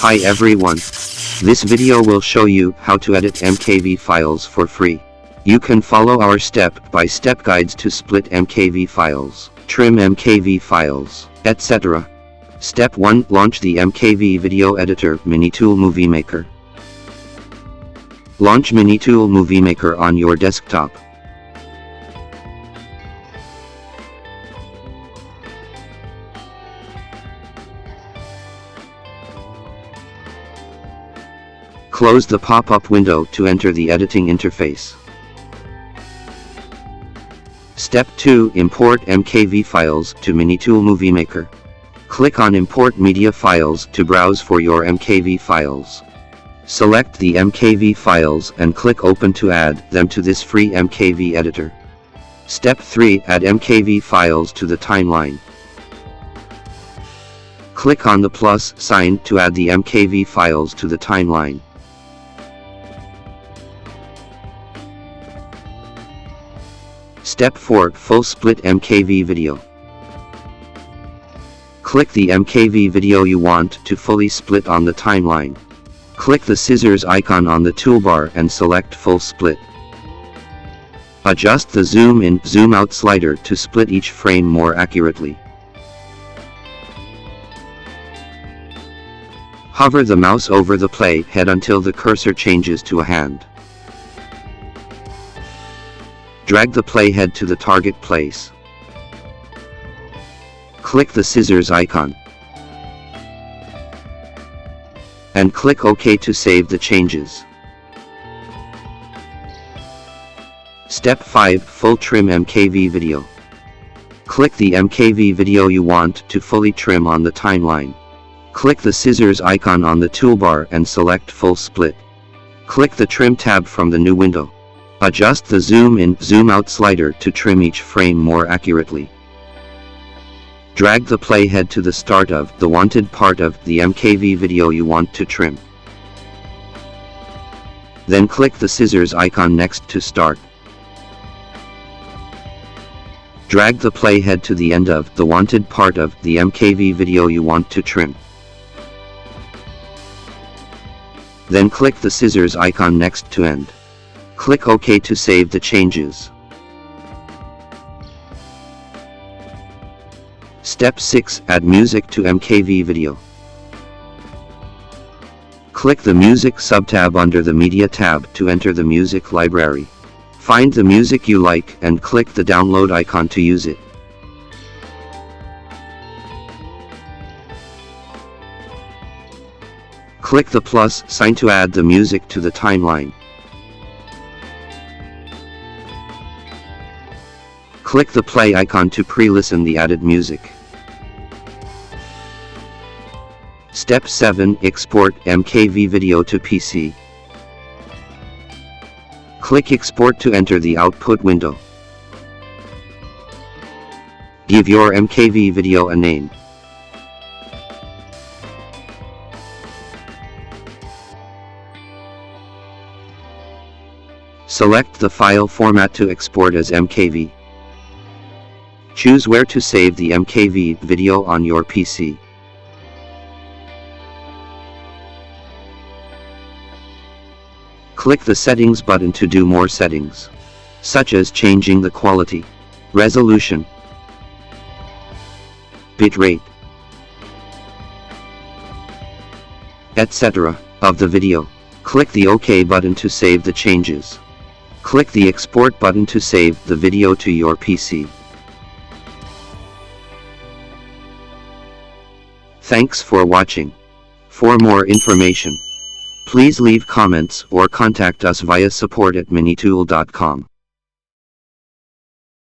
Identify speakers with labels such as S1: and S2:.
S1: Hi everyone. This video will show you how to edit MKV files for free. You can follow our step-by-step guides to split MKV files, trim MKV files, etc. Step 1. Launch the MKV video editor MiniTool MovieMaker. Launch MiniTool MovieMaker on your desktop. Close the pop-up window to enter the editing interface. Step 2. Import MKV files to MiniTool MovieMaker. Click on Import Media Files to browse for your MKV files. Select the MKV files and click Open to add them to this free MKV editor. Step 3. Add MKV files to the timeline. Click on the plus sign to add the MKV files to the timeline. Step 4. Full split MKV video. Click the MKV video you want to fully split on the timeline. Click the scissors icon on the toolbar and select Full Split. Adjust the zoom in, zoom out slider to split each frame more accurately. Hover the mouse over the play head until the cursor changes to a hand. Drag the playhead to the target place. Click the scissors icon. And click OK to save the changes. Step 5. Full trim MKV video. Click the MKV video you want to fully trim on the timeline. Click the scissors icon on the toolbar and select Full Split. Click the Trim tab from the new window. Adjust the zoom in, zoom out slider to trim each frame more accurately. Drag the playhead to the start of the wanted part of the MKV video you want to trim. Then click the scissors icon next to start. Drag the playhead to the end of the wanted part of the MKV video you want to trim. Then click the scissors icon next to end. Click OK to save the changes. Step 6. Add music to MKV video. Click the Music subtab under the Media tab to enter the music library. Find the music you like and click the download icon to use it. Click the plus sign to add the music to the timeline. Click the play icon to pre-listen the added music. Step 7. Export MKV video to PC. Click Export to enter the output window. Give your MKV video a name. Select the file format to export as MKV. Choose where to save the MKV video on your PC. Click the Settings button to do more settings, such as changing the quality, resolution, bitrate, etc. of the video. Click the OK button to save the changes. Click the Export button to save the video to your PC. Thanks for watching. For more information, please leave comments or contact us via support@minitool.com.